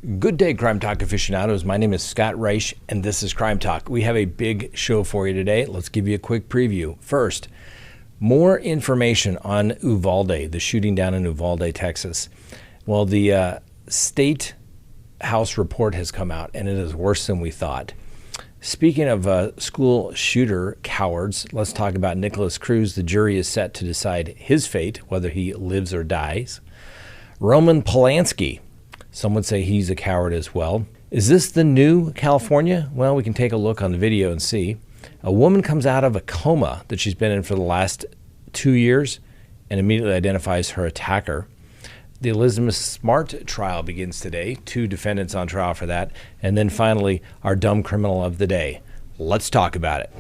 Good day, Crime Talk aficionados. My name is Scott Reich, and this is Crime Talk. We have a big show for you today. Let's give you a quick preview. First, more information on Uvalde, the shooting down in Uvalde, Texas. Well, the State House report has come out, and it is worse than we thought. Speaking of school shooter cowards, let's talk about Nikolas Cruz. The jury is set to decide his fate, whether he lives or dies. Roman Polanski. Some would say he's a coward as well. Is this the new California? Well, we can take a look on the video and see. A woman comes out of a coma that she's been in for the last 2 years and immediately identifies her attacker. The Elizabeth Smart trial begins today. 2 defendants on trial for that. And then finally, our dumb criminal of the day. Let's talk about it.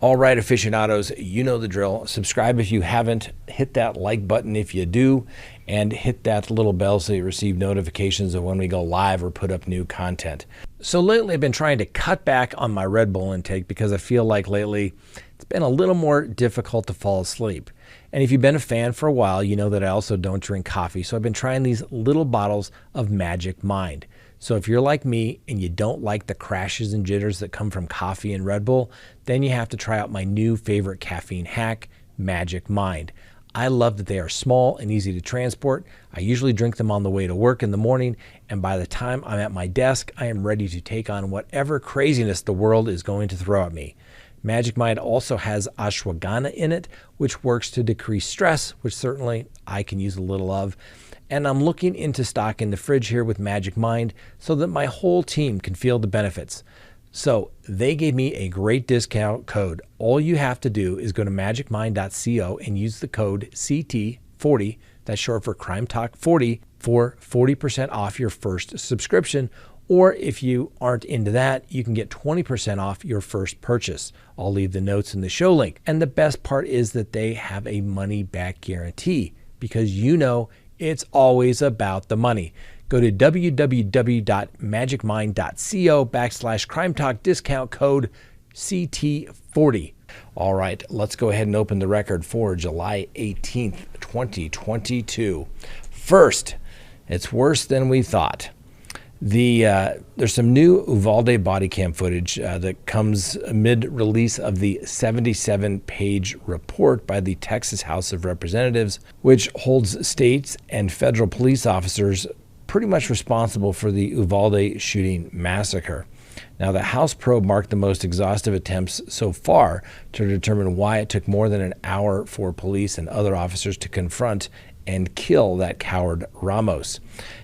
All right, aficionados, you know the drill. Subscribe if you haven't. Hit that like button if you do, and hit that little bell so you receive notifications of when we go live or put up new content. So lately I've been trying to cut back on my Red Bull intake because I feel like lately it's been a little more difficult to fall asleep. And if you've been a fan for a while, you know that I also don't drink coffee. So I've been trying these little bottles of Magic Mind. So if you're like me and you don't like the crashes and jitters that come from coffee and Red Bull, then you have to try out my new favorite caffeine hack, Magic Mind. I love that they are small and easy to transport. I usually drink them on the way to work in the morning, and by the time I'm at my desk, I am ready to take on whatever craziness the world is going to throw at me. Magic Mind also has ashwagandha in it, which works to decrease stress, which certainly I can use a little of. And I'm looking into stock in the fridge here with Magic Mind so that my whole team can feel the benefits. So they gave me a great discount code. All you have to do is go to magicmind.co and use the code CT40, that's short for Crime Talk 40, for 40% off your first subscription. Or if you aren't into that, you can get 20% off your first purchase. I'll leave the notes in the show link. And the best part is that they have a money back guarantee, because you know it's always about the money. Go to www.magicmind.co/CrimeTalk discount code CT40. All right, let's go ahead and open the record for July 18th, 2022. First, it's worse than we thought. There's some new Uvalde body cam footage that comes amid release of the 77-page report by the Texas House of Representatives, which holds states and federal police officers pretty much responsible for the Uvalde shooting massacre. Now, the House probe marked the most exhaustive attempts so far to determine why it took more than an hour for police and other officers to confront and kill that coward Ramos.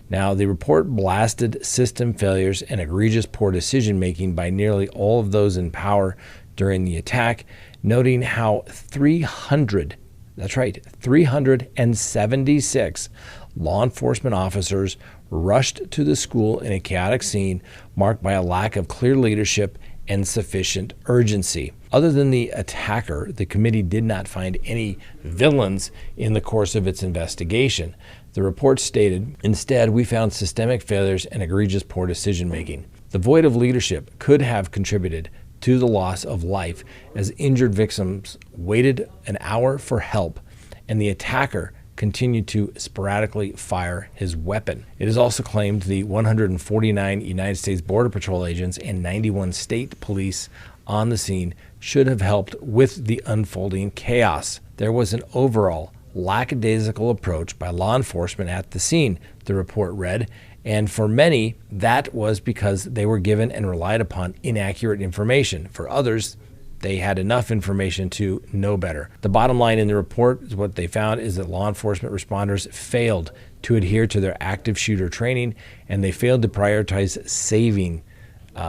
Now, the report blasted system failures and egregious poor decision-making by nearly all of those in power during the attack, noting how 376 law enforcement officers rushed to the school in a chaotic scene marked by a lack of clear leadership and sufficient urgency. Other than the attacker, the committee did not find any villains in the course of its investigation. The report stated, "Instead, we found systemic failures and egregious poor decision-making. The void of leadership could have contributed to the loss of life as injured victims waited an hour for help, and the attacker continued to sporadically fire his weapon." It is also claimed the 149 United States Border Patrol agents and 91 state police on the scene should have helped with the unfolding chaos. There was an overall lackadaisical approach by law enforcement at the scene, the report read, and for many, that was because they were given and relied upon inaccurate information. For others, they had enough information to know better. The bottom line in the report is what they found is that law enforcement responders failed to adhere to their active shooter training, and they failed to prioritize saving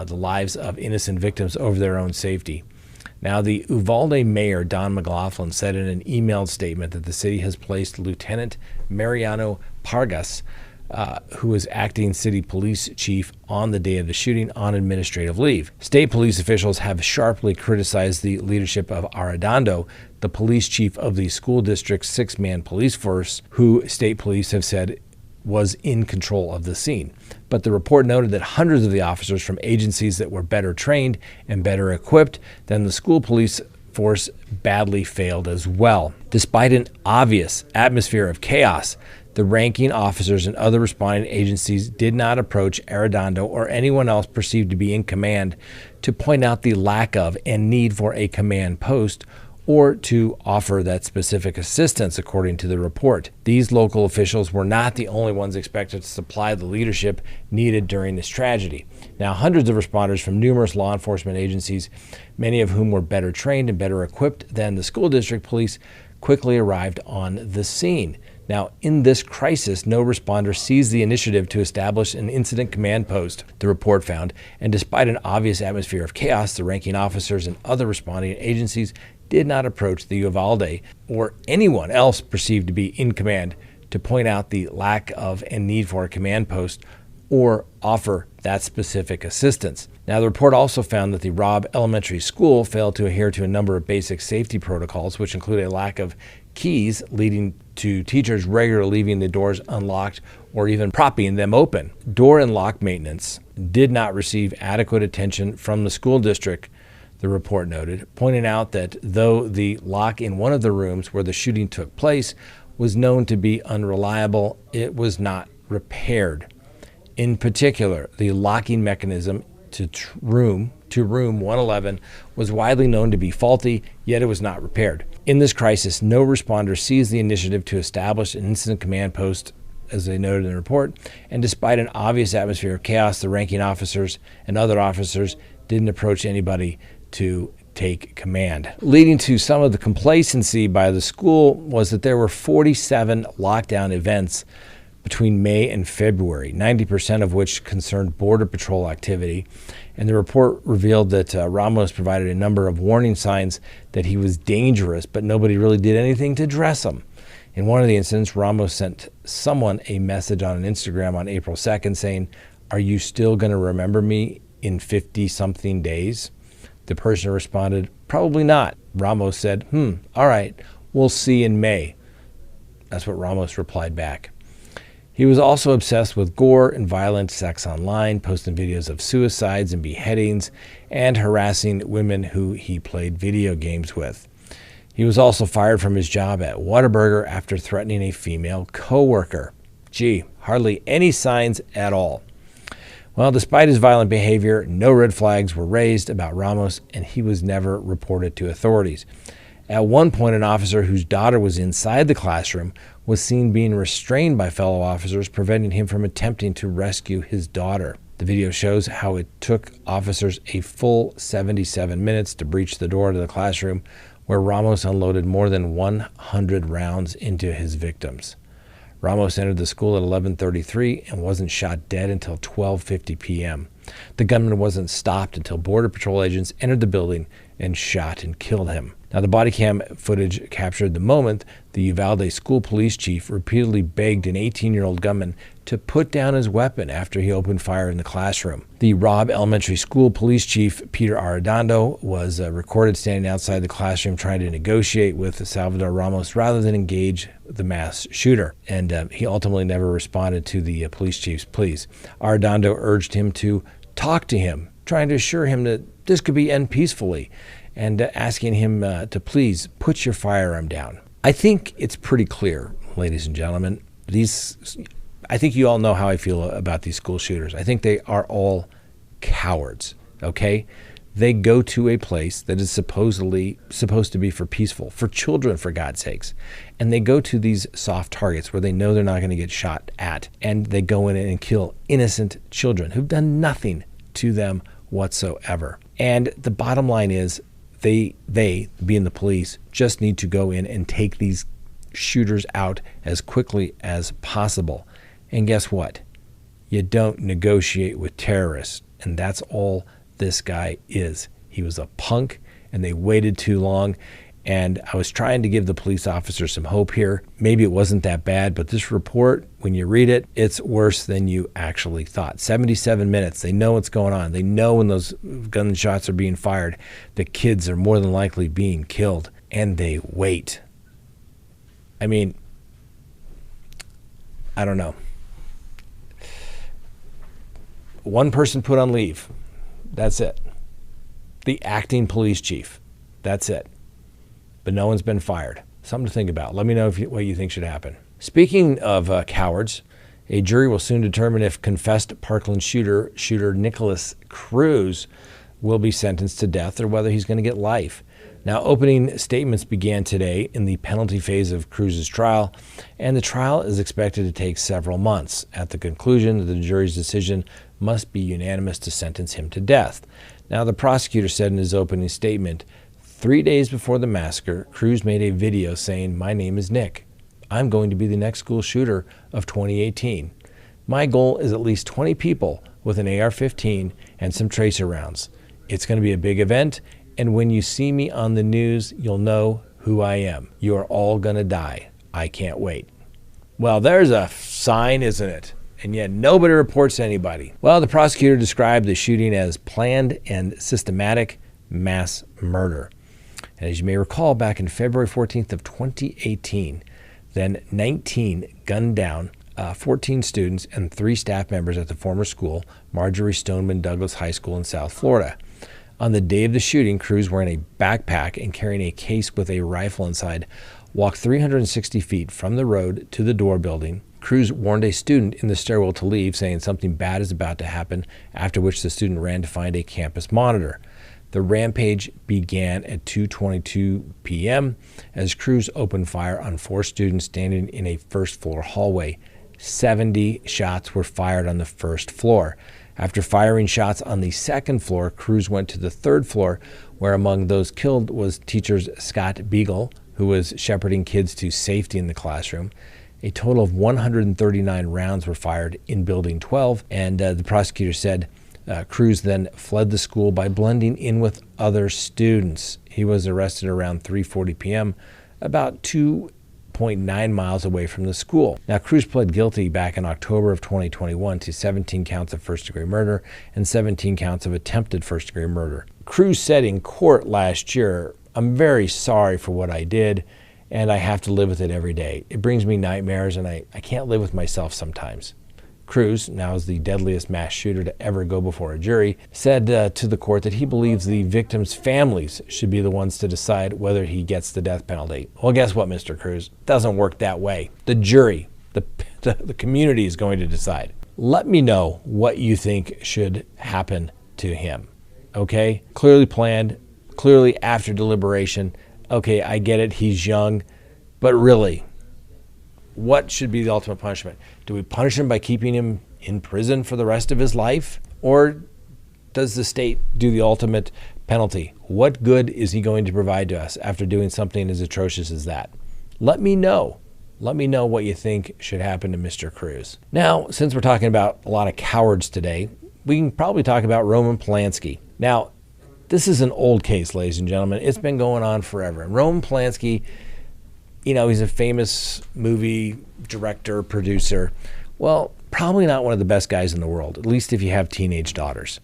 the lives of innocent victims over their own safety. Now, the Uvalde mayor, Don McLaughlin, said in an emailed statement that the city has placed Lieutenant Mariano Pargas, who was acting city police chief on the day of the shooting, on administrative leave. State police officials have sharply criticized the leadership of Arredondo, the police chief of the school district's 6-man police force, who state police have said was in control of the scene. But the report noted that hundreds of the officers from agencies that were better trained and better equipped than the school police force badly failed as well. Despite an obvious atmosphere of chaos, the ranking officers and other responding agencies did not approach Arredondo or anyone else perceived to be in command to point out the lack of and need for a command post or to offer that specific assistance, according to the report. These local officials were not the only ones expected to supply the leadership needed during this tragedy. Now, hundreds of responders from numerous law enforcement agencies, many of whom were better trained and better equipped than the school district police, quickly arrived on the scene. Now, in this crisis, no responder seized the initiative to establish an incident command post, the report found, and despite an obvious atmosphere of chaos, the ranking officers and other responding agencies did not approach the Uvalde or anyone else perceived to be in command to point out the lack of and need for a command post or offer that specific assistance. Now, the report also found that the Robb Elementary School failed to adhere to a number of basic safety protocols, which include a lack of keys, leading to teachers regularly leaving the doors unlocked or even propping them open. Door and lock maintenance did not receive adequate attention from the school district, the report noted, pointing out that though the lock in one of the rooms where the shooting took place was known to be unreliable, it was not repaired. In particular, the locking mechanism to room 111 was widely known to be faulty, yet it was not repaired. In this crisis, no responder seized the initiative to establish an incident command post, as they noted in the report, and despite an obvious atmosphere of chaos, the ranking officers and other officers didn't approach anybody to take command. Leading to some of the complacency by the school was that there were 47 lockdown events between May and February, 90% of which concerned Border Patrol activity. And the report revealed that Ramos provided a number of warning signs that he was dangerous, but nobody really did anything to address him. In one of the incidents, Ramos sent someone a message on an Instagram on April 2nd saying, "Are you still going to remember me in 50-something days?" The person responded, "Probably not." Ramos said, all right, we'll see in May." That's what Ramos replied back. He was also obsessed with gore and violent sex online, posting videos of suicides and beheadings, and harassing women who he played video games with. He was also fired from his job at Whataburger after threatening a female coworker. Gee, hardly any signs at all. Well, despite his violent behavior, no red flags were raised about Ramos, and he was never reported to authorities. At one point, an officer whose daughter was inside the classroom was seen being restrained by fellow officers, preventing him from attempting to rescue his daughter. The video shows how it took officers a full 77 minutes to breach the door to the classroom, where Ramos unloaded more than 100 rounds into his victims. Ramos entered the school at 11:33 and wasn't shot dead until 12:50 p.m. The gunman wasn't stopped until Border Patrol agents entered the building and shot and killed him. Now, the body cam footage captured the moment the Uvalde school police chief repeatedly begged an 18-year-old gunman to put down his weapon after he opened fire in the classroom. The Robb Elementary School police chief, Peter Arredondo, was recorded standing outside the classroom trying to negotiate with Salvador Ramos rather than engage the mass shooter. And he ultimately never responded to the police chief's pleas. Arredondo urged him to talk to him, trying to assure him that this could be end peacefully, and asking him to please put your firearm down. I think it's pretty clear, ladies and gentlemen. I think you all know how I feel about these school shooters. I think they are all cowards, okay? They go to a place that is supposedly supposed to be for children, for God's sakes. And they go to these soft targets where they know they're not going to get shot at. And they go in and kill innocent children who've done nothing to them whatsoever. And the bottom line is, they, being the police, just need to go in and take these shooters out as quickly as possible. And guess what? You don't negotiate with terrorists. And that's all this guy is. He was a punk, and they waited too long. And I was trying to give the police officers some hope here. Maybe it wasn't that bad, but this report, when you read it, it's worse than you actually thought. 77 minutes. They know what's going on. They know when those gunshots are being fired, the kids are more than likely being killed, and they wait. I mean, I don't know. One person put on leave. That's it. The acting police chief. That's it. but no one's been fired. Something to think about. Let me know what you think should happen. Speaking of cowards, a jury will soon determine if confessed Parkland shooter Nikolas Cruz will be sentenced to death or whether he's going to get life. Now, opening statements began today in the penalty phase of Cruz's trial, and the trial is expected to take several months. At the conclusion, the jury's decision must be unanimous to sentence him to death. Now, the prosecutor said in his opening statement, 3 days before the massacre, Cruz made a video saying, "My name is Nick. I'm going to be the next school shooter of 2018. My goal is at least 20 people with an AR-15 and some tracer rounds. It's going to be a big event, and when you see me on the news, you'll know who I am. You are all going to die. I can't wait." Well, there's a sign, isn't it? And yet nobody reports to anybody. Well, the prosecutor described the shooting as planned and systematic mass murder. And as you may recall, back in February 14th of 2018, then 19 gunned down 14 students and 3 staff members at the former school, Marjorie Stoneman Douglas High School in South Florida. On the day of the shooting, Cruz, wearing a backpack and carrying a case with a rifle inside, walked 360 feet from the road to the door building. Cruz warned a student in the stairwell to leave, saying something bad is about to happen, after which the student ran to find a campus monitor. The rampage began at 2:22 p.m. as Cruz opened fire on 4 students standing in a first-floor hallway. 70 shots were fired on the first floor. After firing shots on the second floor, Cruz went to the 3rd floor, where among those killed was teacher Scott Beagle, who was shepherding kids to safety in the classroom. A total of 139 rounds were fired in Building 12, and the prosecutor said Cruz then fled the school by blending in with other students. He was arrested around 3:40 p.m., about 2.9 miles away from the school. Now, Cruz pled guilty back in October of 2021 to 17 counts of first-degree murder and 17 counts of attempted first-degree murder. Cruz said in court last year, "I'm very sorry for what I did, and I have to live with it every day. It brings me nightmares, and I can't live with myself sometimes." Cruz, now is the deadliest mass shooter to ever go before a jury, said to the court that he believes the victims' families should be the ones to decide whether he gets the death penalty. Well, guess what, Mr. Cruz? It doesn't work that way. The jury, the community is going to decide. Let me know what you think should happen to him. Okay? Clearly planned, clearly after deliberation. Okay, I get it, he's young, but really, what should be the ultimate punishment? Do we punish him by keeping him in prison for the rest of his life? Or does the state do the ultimate penalty? What good is he going to provide to us after doing something as atrocious as that? Let me know. Let me know what you think should happen to Mr. Cruz. Now, since we're talking about a lot of cowards today, we can probably talk about Roman Polanski. Now, this is an old case, ladies and gentlemen. It's been going on forever. And Roman Polanski, you know, he's a famous movie director, producer. Well, probably not one of the best guys in the world, at least if you have teenage daughters.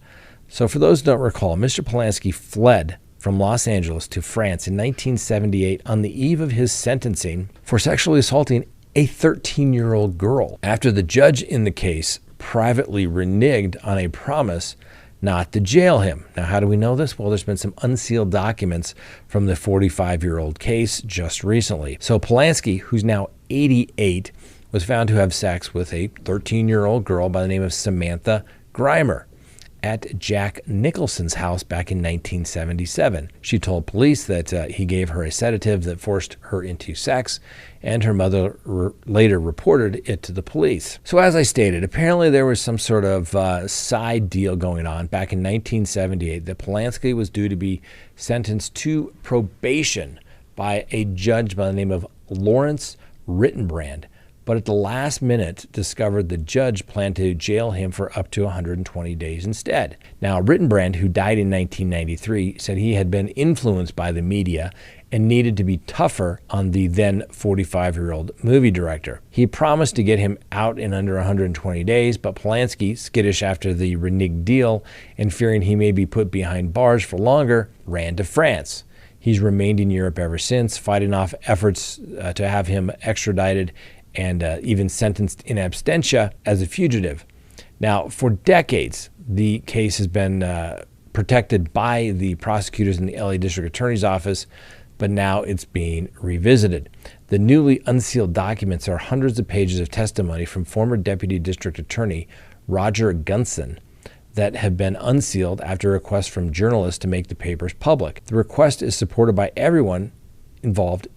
So for those who don't recall, Mr. Polanski fled from Los Angeles to France in 1978 on the eve of his sentencing for sexually assaulting a 13-year-old girl, after the judge in the case privately reneged on a promise not to jail him. Now, how do we know this? Well, there's been some unsealed documents from the 45-year-old case just recently. So Polanski, who's now 88, was found to have sex with a 13-year-old girl by the name of Samantha Grimer at Jack Nicholson's house back in 1977. She told police that he gave her a sedative that forced her into sex, and her mother later reported it to the police. So as I stated, apparently there was some sort of side deal going on back in 1978 that Polanski was due to be sentenced to probation by a judge by the name of Lawrence Rittenbrand, but at the last minute discovered the judge planned to jail him for up to 120 days instead. Now, Rittenbrand, who died in 1993, said he had been influenced by the media and needed to be tougher on the then 45-year-old movie director. He promised to get him out in under 120 days, but Polanski, skittish after the reneged deal and fearing he may be put behind bars for longer, ran to France. He's remained in Europe ever since, fighting off efforts to have him extradited and even sentenced in absentia as a fugitive. Now, for decades, the case has been protected by the prosecutors in the LA District Attorney's Office, but now it's being revisited. The newly unsealed documents are hundreds of pages of testimony from former Deputy District Attorney Roger Gunson that have been unsealed after a request from journalists to make the papers public. The request is supported by everyone involved,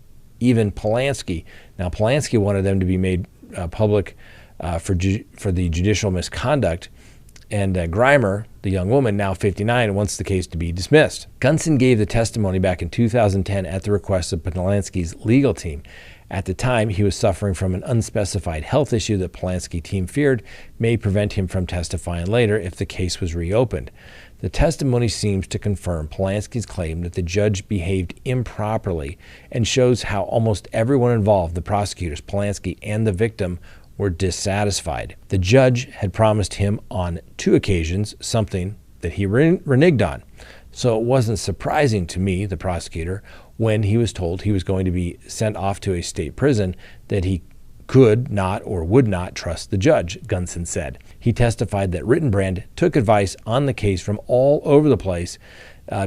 even Polanski. Now, Polanski wanted them to be made public for the judicial misconduct, and Grimer, the young woman, now 59, wants the case to be dismissed. Gunson gave the testimony back in 2010 at the request of Polanski's legal team. At the time, he was suffering from an unspecified health issue that Polanski team feared may prevent him from testifying later if the case was reopened. The testimony seems to confirm Polanski's claim that the judge behaved improperly and shows how almost everyone involved, the prosecutors, Polanski, and the victim, were dissatisfied. The judge had promised him on 2 occasions something that he reneged on. So it wasn't surprising to me, the prosecutor, when he was told he was going to be sent off to a state prison, that he could not or would not trust the judge, Gunson said. He testified that Rittenbrand took advice on the case from all over the place,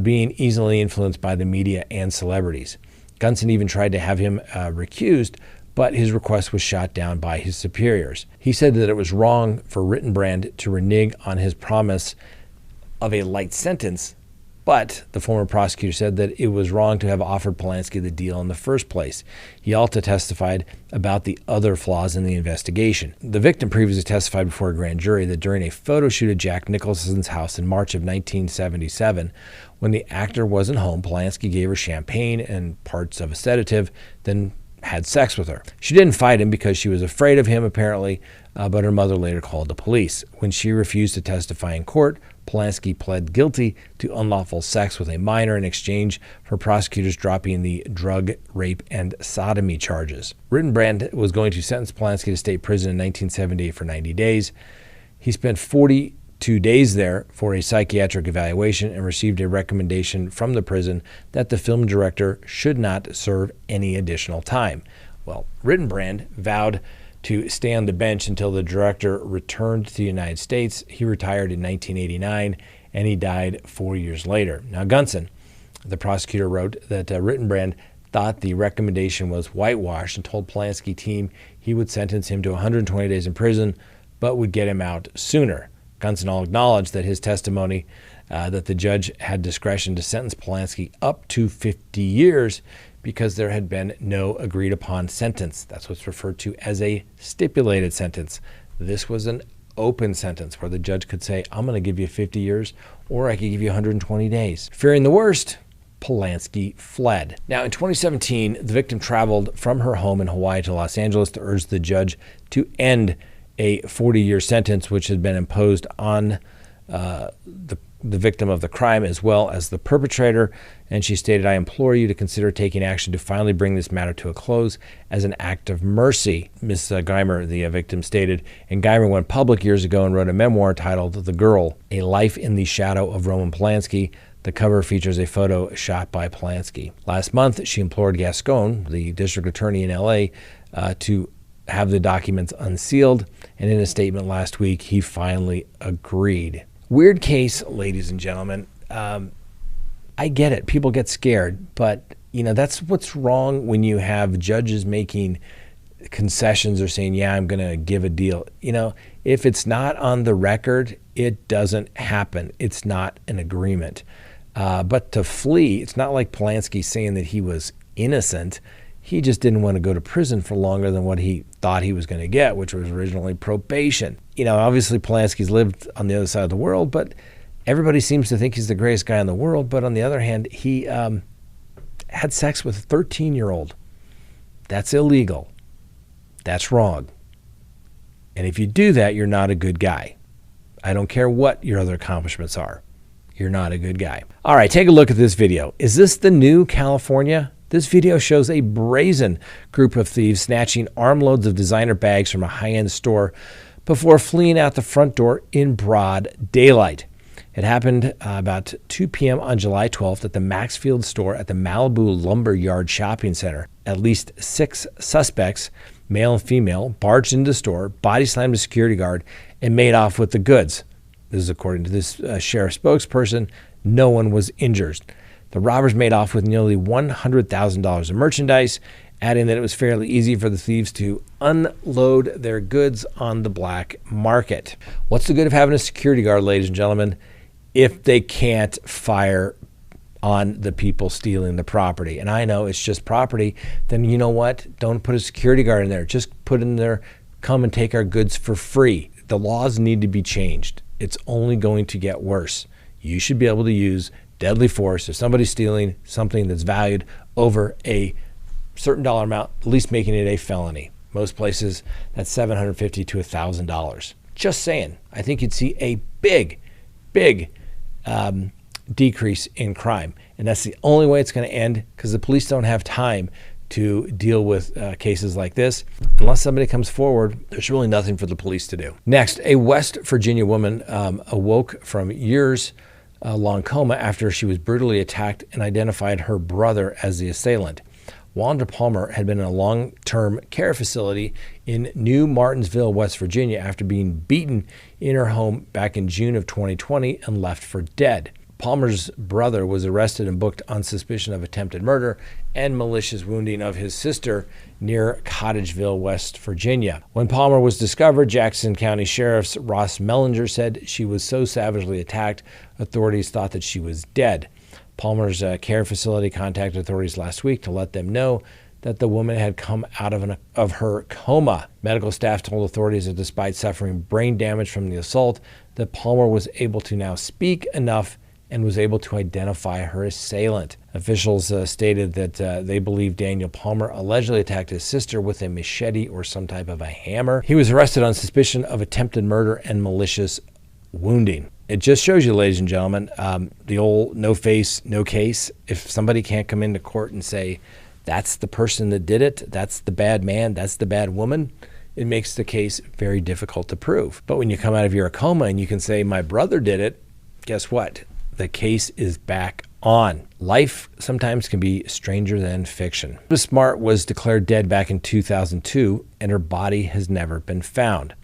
being easily influenced by the media and celebrities. Gunson even tried to have him recused, but his request was shot down by his superiors. He said that it was wrong for Rittenbrand to renege on his promise of a light sentence, but the former prosecutor said that it was wrong to have offered Polanski the deal in the first place. He also testified about the other flaws in the investigation. The victim previously testified before a grand jury that during a photo shoot at Jack Nicholson's house in March of 1977, when the actor wasn't home, Polanski gave her champagne and parts of a sedative, then had sex with her. She didn't fight him because she was afraid of him, apparently, but her mother later called the police. When she refused to testify in court, Polanski pled guilty to unlawful sex with a minor in exchange for prosecutors dropping the drug, rape, and sodomy charges. Rittenbrand was going to sentence Polanski to state prison in 1978 for 90 days. He spent 42 days there for a psychiatric evaluation and received a recommendation from the prison that the film director should not serve any additional time. Well, Rittenbrand vowed to stay on the bench until the director returned to the United States. He retired in 1989, and he died 4 years later. Now, Gunson, the prosecutor, wrote that Rittenbrand thought the recommendation was whitewashed and told Polanski team he would sentence him to 120 days in prison, but would get him out sooner. Gunson all acknowledged that his testimony that the judge had discretion to sentence Polanski up to 50 years because there had been no agreed upon sentence. That's what's referred to as a stipulated sentence. This was an open sentence where the judge could say, I'm going to give you 50 years or I could give you 120 days. Fearing the worst, Polanski fled. Now, in 2017, the victim traveled from her home in Hawaii to Los Angeles to urge the judge to end a 40-year sentence which had been imposed on the victim of the crime as well as the perpetrator. And she stated, I implore you to consider taking action to finally bring this matter to a close as an act of mercy, Ms. Geimer, the victim, stated. And Geimer went public years ago and wrote a memoir titled The Girl, A Life in the Shadow of Roman Polanski. The cover features a photo shot by Polanski. Last month, she implored Gascon, the district attorney in L.A., to have the documents unsealed. And in a statement last week, he finally agreed. Weird case, ladies and gentlemen. I get it. People get scared. But, that's what's wrong when you have judges making concessions or saying, yeah, I'm going to give a deal. If it's not on the record, it doesn't happen. It's not an agreement. But to flee, it's not like Polanski saying that he was innocent. He just didn't want to go to prison for longer than what he thought he was going to get, which was originally probation. Obviously Polanski's lived on the other side of the world, but everybody seems to think he's the greatest guy in the world. But on the other hand, he had sex with a 13-year-old. That's illegal. That's wrong. And if you do that, you're not a good guy. I don't care what your other accomplishments are. You're not a good guy. All right, take a look at this video. Is this the new California? This video shows a brazen group of thieves snatching armloads of designer bags from a high-end store before fleeing out the front door in broad daylight. It happened about 2 p.m. on July 12th at the Maxfield store at the Malibu Lumber Yard Shopping Center. At least 6 suspects, male and female, barged into the store, body slammed a security guard, and made off with the goods. This is according to this sheriff spokesperson. No one was injured. The robbers made off with nearly $100,000 of merchandise, adding that it was fairly easy for the thieves to unload their goods on the black market. What's the good of having a security guard, ladies and gentlemen, if they can't fire on the people stealing the property? And I know it's just property. Then you know what? Don't put a security guard in there. Just put in there, come and take our goods for free. The laws need to be changed. It's only going to get worse. You should be able to use deadly force if somebody's stealing something that's valued over a certain dollar amount, at least making it a felony. Most places, that's $750 to $1,000. Just saying. I think you'd see a big decrease in crime. And that's the only way it's going to end, because the police don't have time to deal with cases like this. Unless somebody comes forward, there's really nothing for the police to do. Next, a West Virginia woman awoke from years-long coma after she was brutally attacked and identified her brother as the assailant. Wanda Palmer had been in a long-term care facility in New Martinsville, West Virginia, after being beaten in her home back in June of 2020 and left for dead. Palmer's brother was arrested and booked on suspicion of attempted murder and malicious wounding of his sister near Cottageville, West Virginia. When Palmer was discovered, Jackson County Sheriff's Ross Mellinger said she was so savagely attacked, authorities thought that she was dead. Palmer's care facility contacted authorities last week to let them know that the woman had come out of her coma. Medical staff told authorities that despite suffering brain damage from the assault, that Palmer was able to now speak enough and was able to identify her assailant. Officials stated that they believe Daniel Palmer allegedly attacked his sister with a machete or some type of a hammer. He was arrested on suspicion of attempted murder and malicious wounding. It just shows you, ladies and gentlemen, the old no face, no case. If somebody can't come into court and say, that's the person that did it, that's the bad man, that's the bad woman, it makes the case very difficult to prove. But when you come out of your coma and you can say, my brother did it, guess what? The case is back on. Life sometimes can be stranger than fiction. Kristin Smart was declared dead back in 2002, and her body has never been found.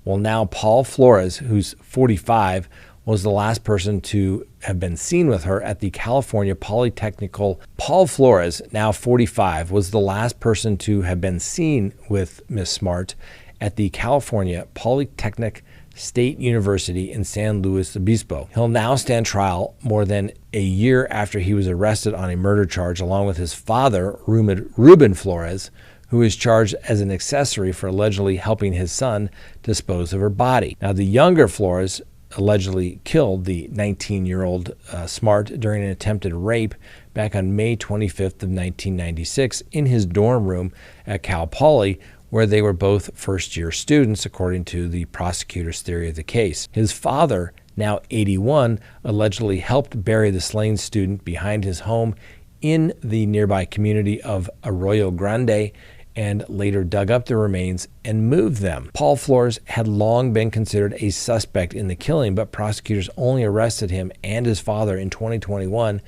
Well, now Paul Flores, who's 45, was the last person to have been seen with her at the California Polytechnical. Paul Flores, now 45, was the last person to have been seen with Miss Smart at the California Polytechnic State University in San Luis Obispo. He'll now stand trial more than a year after he was arrested on a murder charge, along with his father, Ruben Flores, who is charged as an accessory for allegedly helping his son dispose of her body. Now, the younger Flores allegedly killed the 19-year-old Smart during an attempted rape back on May 25th of 1996 in his dorm room at Cal Poly, where they were both first-year students, according to the prosecutor's theory of the case. His father, now 81, allegedly helped bury the slain student behind his home in the nearby community of Arroyo Grande and later dug up the remains and moved them. Paul Flores had long been considered a suspect in the killing, but prosecutors only arrested him and his father in 2021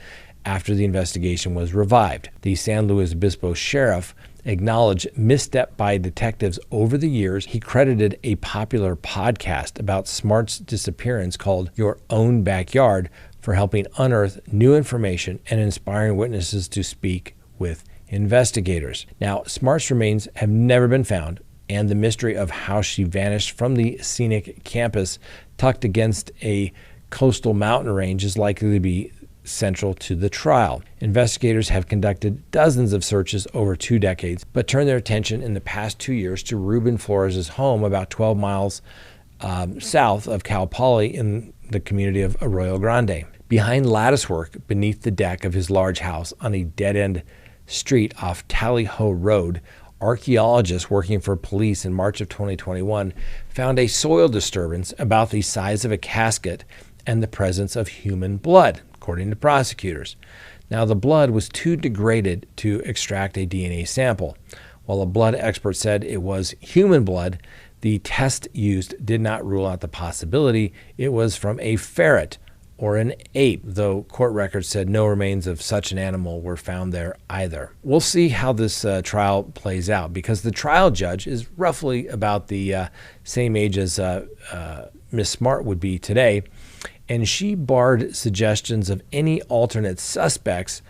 after the investigation was revived. The San Luis Obispo sheriff acknowledged misstep by detectives over the years. He credited a popular podcast about Smart's disappearance called Your Own Backyard for helping unearth new information and inspiring witnesses to speak with investigators. Now, Smart's remains have never been found, and the mystery of how she vanished from the scenic campus tucked against a coastal mountain range is likely to be central to the trial. Investigators have conducted dozens of searches over 2 decades, but turned their attention in the past 2 years to Ruben Flores' home about 12 miles south of Cal Poly in the community of Arroyo Grande. Behind latticework beneath the deck of his large house on a dead-end street off Tally Ho Road, archaeologists working for police in March of 2021 found a soil disturbance about the size of a casket and the presence of human blood, according to prosecutors. Now, the blood was too degraded to extract a DNA sample. While a blood expert said it was human blood, the test used did not rule out the possibility it was from a ferret or an ape, though court records said no remains of such an animal were found there either. We'll see how this trial plays out, because the trial judge is roughly about the same age as Miss Smart would be today, and she barred suggestions of any alternate suspects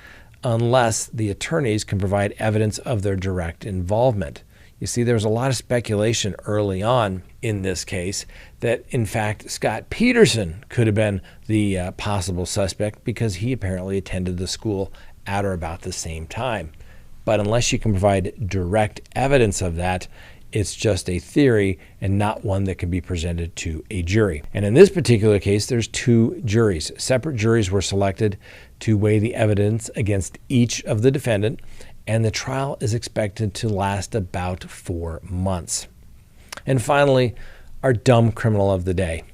unless the attorneys can provide evidence of their direct involvement. You see, there was a lot of speculation early on in this case that, in fact, Scott Peterson could have been the possible suspect because he apparently attended the school at or about the same time. But unless you can provide direct evidence of that, it's just a theory and not one that can be presented to a jury. And in this particular case, there's two juries. Separate juries were selected to weigh the evidence against each of the defendant, and the trial is expected to last about 4 months. And finally, our dumb criminal of the day.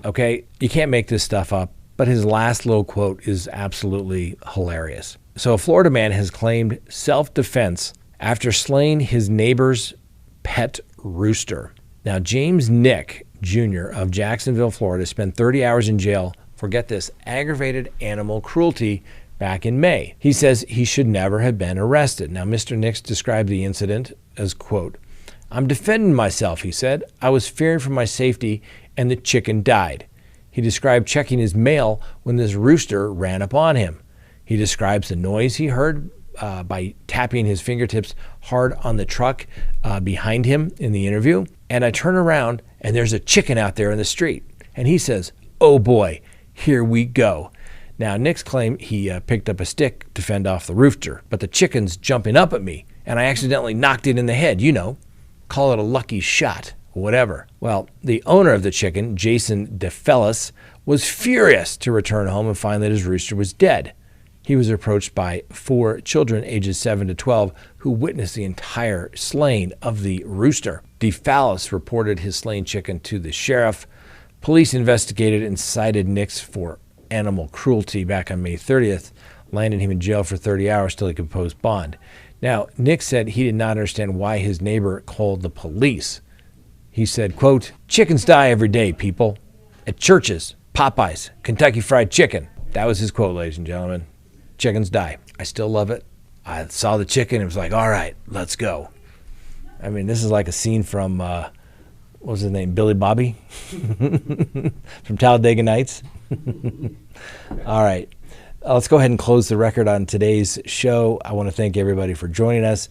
Okay, you can't make this stuff up, but his last little quote is absolutely hilarious. So a Florida man has claimed self-defense after slaying his neighbor's pet rooster. Now, James Nick Jr. of Jacksonville, Florida, spent 30 hours in jail for, get this, aggravated animal cruelty back in May. He says he should never have been arrested. Now, Mr. Nix described the incident as, quote, "I'm defending myself," he said. "I was fearing for my safety, and the chicken died." He described checking his mail when this rooster ran upon him. He describes the noise he heard by tapping his fingertips hard on the truck behind him in the interview. "And I turn around, and there's a chicken out there in the street." And he says, "Oh boy, here we go." Now, Nick's claimed he picked up a stick to fend off the rooster, but the chicken's jumping up at me, and I accidentally knocked it in the head. You know, call it a lucky shot, whatever. Well, the owner of the chicken, Jason DeFellis, was furious to return home and find that his rooster was dead. He was approached by 4 children ages 7 to 12 who witnessed the entire slaying of the rooster. DeFellis reported his slain chicken to the sheriff. Police investigated and cited Nix for animal cruelty back on May 30th, landing him in jail for 30 hours till he could post bond. Now, Nick said he did not understand why his neighbor called the police. He said, quote, "Chickens die every day, people. At churches, Popeyes, Kentucky Fried Chicken." That was his quote, ladies and gentlemen. Chickens die. I still love it. I saw the chicken and was like, all right, let's go. I mean, this is like a scene from, what was his name, Billy Bobby? From Talladega Nights. All right. Let's go ahead and close the record on today's show. I want to thank everybody for joining us.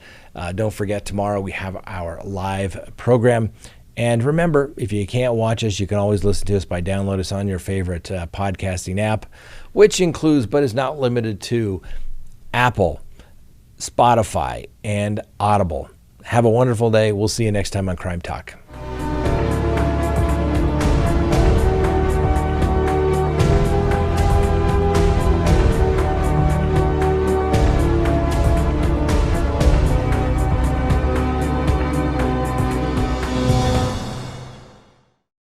Don't forget, tomorrow we have our live program. And remember, if you can't watch us, you can always listen to us by downloading us on your favorite podcasting app, which includes, but is not limited to, Apple, Spotify, and Audible. Have a wonderful day. We'll see you next time on Crime Talk.